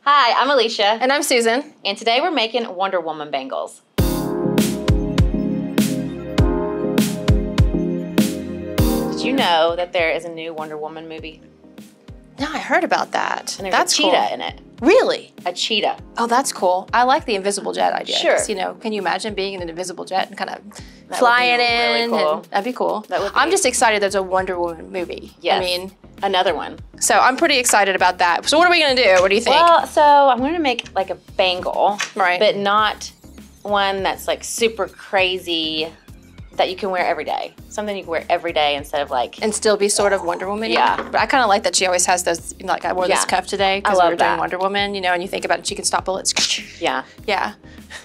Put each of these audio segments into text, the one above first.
Hi, I'm Alicia. And I'm Susan. And today we're making Wonder Woman bangles. Did you know that there is a new Wonder Woman movie? No, I heard about that. And there's that's a cheetah cool. in it. Really? A cheetah. Oh, that's cool. I like the invisible jet idea. Sure. You know, can you imagine being in an invisible jet and kind of That flying would be in? really cool. And that'd be cool. That would be. I'm just excited there's a Wonder Woman movie. Yes. I mean, another one. so I'm pretty excited about that. So what are we gonna do? What do you think? Well, so I'm going to make like a bangle. Right. But not one that's like super crazy that you can wear every day. Something you can wear every day instead of like... And still be sort of Wonder Woman. Yeah. But I kind of like that she always has those, like I wore this cuff today because we were doing Wonder Woman, you know, and you think about it, she can stop bullets. Yeah. Yeah.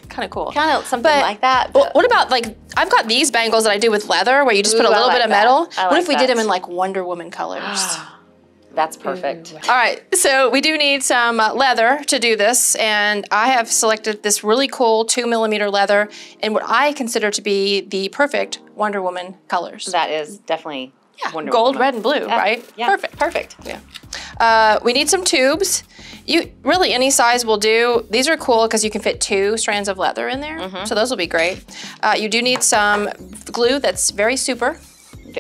Kind of cool. Kind of something like that. But what about like, I've got these bangles that I do with leather where you just put a little bit of metal. What if we did them in like Wonder Woman colors? That's perfect. All right, so we do need some leather to do this, and I have selected this really cool 2mm leather in what I consider to be the perfect Wonder Woman colors. That is definitely Wonder gold, Woman. red, and blue, right? Yeah, perfect. Perfect. Yeah. We need some tubes. Really any size will do. These are cool because you can fit 2 strands of leather in there, so those will be great. You do need some glue that's very super.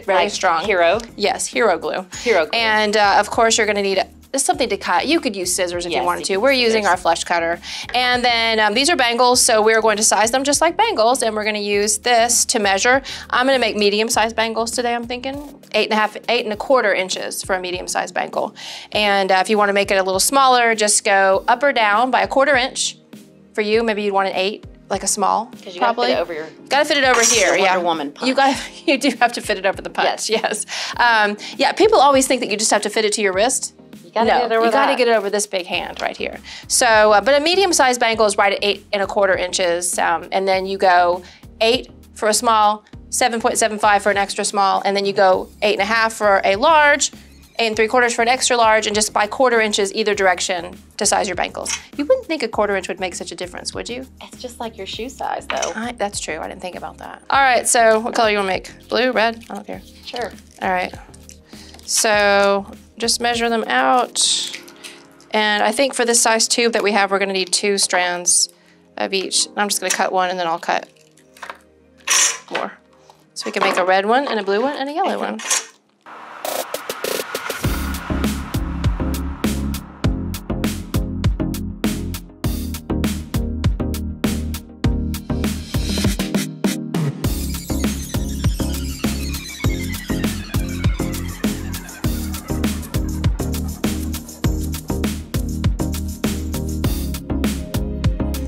Very strong. Hero. Yes, hero glue. Hero glue. And of course you're gonna need something to cut. You could use scissors if you wanted to. We're using our flesh cutter. And then these are bangles, so we're going to size them just like bangles, and we're gonna use this to measure. I'm gonna make medium-sized bangles today, I'm thinking. 8 1/4 inches for a medium-sized bangle. And if you wanna make it a little smaller, just go up or down by 1/4 inch. For you, maybe you'd want an 8. Like a small, because you gotta fit it over your. Gotta fit it over here. Wonder Woman punch. You do have to fit it over the punch. Yes. Yeah. People always think that you just have to fit it to your wrist. You gotta get it over you gotta get it over this big hand right here. So, but a medium-sized bangle is right at 8 1/4 inches, and then you go 8 for a small, 7.75 for an extra small, and then you go 8 1/2 for a large, 8 3/4 for an extra large, and just by 1/4 inches either direction to size your bangles. You wouldn't think a 1/4 inch would make such a difference, would you? It's just like your shoe size, though. That's true. I didn't think about that. All right. So, what color you want to make? Blue, red? I don't care. Sure. All right. So, just measure them out. And I think for this size tube that we have, we're going to need 2 strands of each. I'm just going to cut one, and then I'll cut more. So we can make a red one, and a blue one, and a yellow one.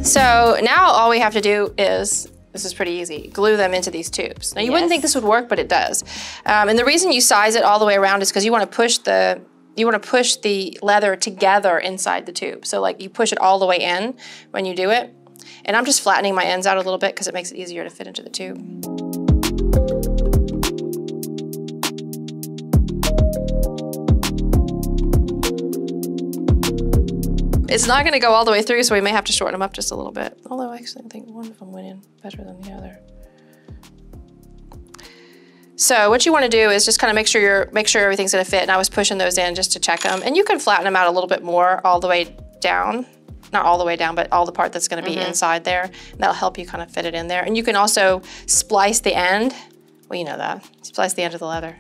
So now all we have to do is, this is pretty easy, glue them into these tubes. Now you wouldn't think this would work, but it does. And the reason you size it all the way around is because you want to push the leather together inside the tube. So like you push it all the way in when you do it. And I'm just flattening my ends out a little bit because it makes it easier to fit into the tube. It's not going to go all the way through, so we may have to shorten them up just a little bit. Although actually I think one of them went in better than the other. So what you want to do is just kind of make sure everything's going to fit. And I was pushing those in just to check them. And you can flatten them out a little bit more all the way down. Not all the way down, but all the part that's going to be inside there. And that'll help you kind of fit it in there. And you can also splice the end. Well, you know that. Splice the end of the leather.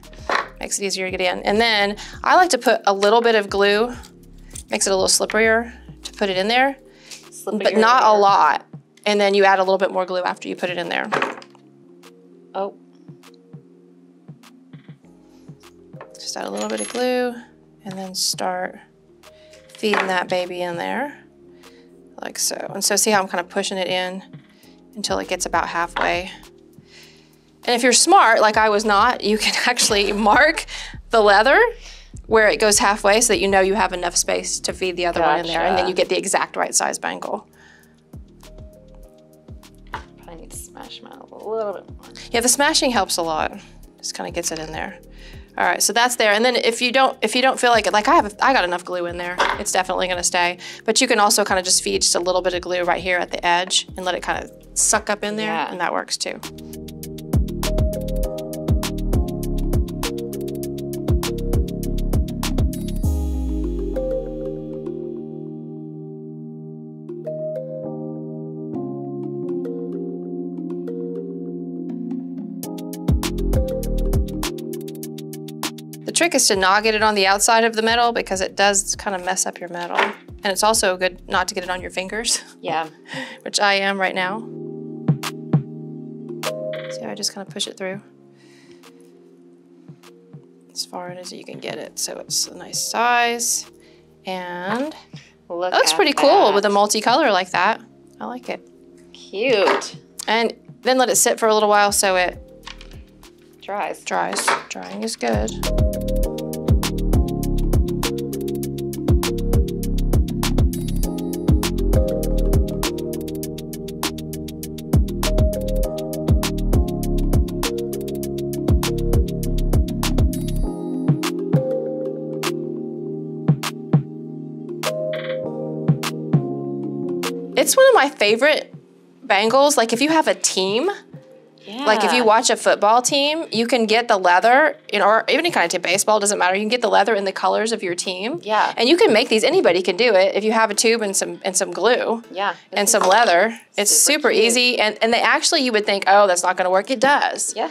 Makes it easier to get in. And then I like to put a little bit of glue. Makes it a little slipperier to put it in there, but not a lot. And then you add a little bit more glue after you put it in there. Oh. Just add a little bit of glue and then start feeding that baby in there, like so. And so see how I'm kind of pushing it in until it gets about halfway. And if you're smart, like I was not, you can actually mark the leather where it goes halfway so that you know you have enough space to feed the other one in there, and then you get the exact right size bangle. Probably need to smash them out a little bit more. Yeah, the smashing helps a lot. Just kind of gets it in there. All right, so that's there. And then if you don't feel like it, like I got enough glue in there, it's definitely gonna stay. But you can also kind of just feed just a little bit of glue right here at the edge and let it kind of suck up in there, and that works too. trick is to not get it on the outside of the metal because it does kind of mess up your metal. And it's also good not to get it on your fingers. Yeah. Which I am right now. See, I just kind of push it through as far in as you can get it. So it's a nice size. And Look that looks pretty cool with a multicolor like that. I like it. Cute. And then let it sit for a little while so it dries. Drying is good. It's one of my favorite bangles. Like if you have a team, like if you watch a football team, you can get the leather, or even any kind of team, baseball, doesn't matter. You can get the leather in the colors of your team. Yeah. And you can make these, anybody can do it. If you have a tube and some glue. Yeah. And some leather, it's super easy. And they actually, you would think, oh, that's not gonna work. It does. Yeah.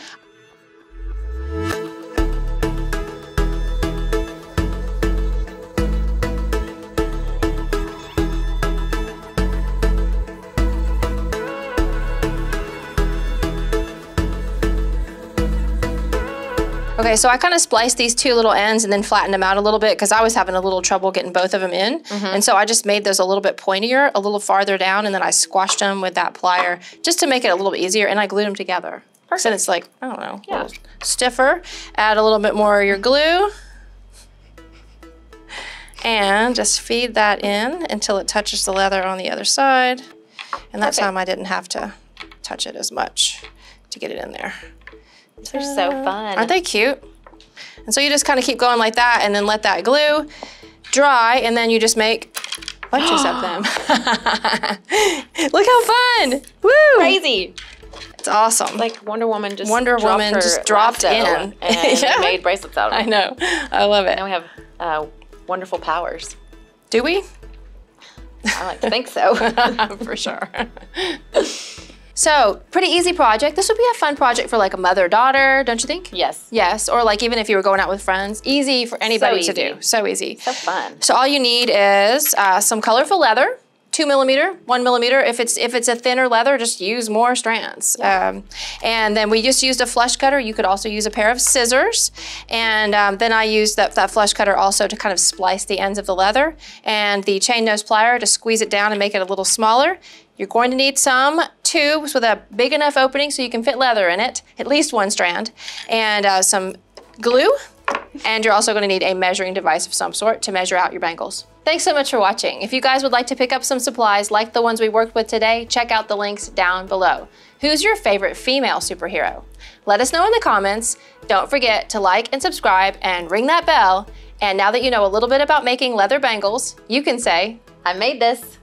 Okay, so I kind of spliced these two little ends and then flattened them out a little bit because I was having a little trouble getting both of them in. And so I just made those a little bit pointier, a little farther down, and then I squashed them with that plier just to make it a little bit easier, and I glued them together. So it's like, I don't know, a little stiffer. Add a little bit more of your glue. And just feed that in until it touches the leather on the other side. And that time I didn't have to touch it as much to get it in there. They're so fun. Aren't they cute? And so you just kind of keep going like that and then let that glue dry, and then you just make bunches of them. Look how fun! Woo! Crazy. It's awesome. Like Wonder Woman just dropped in and made bracelets out of it. I know. I love it. Now we have wonderful powers. Do we? I like to think so. For sure. So, pretty easy project. This would be a fun project for like a mother-daughter, don't you think? Yes. Yes, or like even if you were going out with friends. Easy for anybody to do. So easy. So fun. So all you need is some colorful leather, 2 millimeter, 1 millimeter. If it's a thinner leather, just use more strands. Yeah. And then we just used a flush cutter. You could also use a pair of scissors. And then I used that flush cutter also to kind of splice the ends of the leather, and the chain nose plier to squeeze it down and make it a little smaller. You're going to need some tubes with a big enough opening so you can fit leather in it, at least one strand, and some glue. And you're also going to need a measuring device of some sort to measure out your bangles. Thanks so much for watching. If you guys would like to pick up some supplies like the ones we worked with today, check out the links down below. Who's your favorite female superhero? Let us know in the comments. Don't forget to like and subscribe and ring that bell. And now that you know a little bit about making leather bangles, you can say, I made this.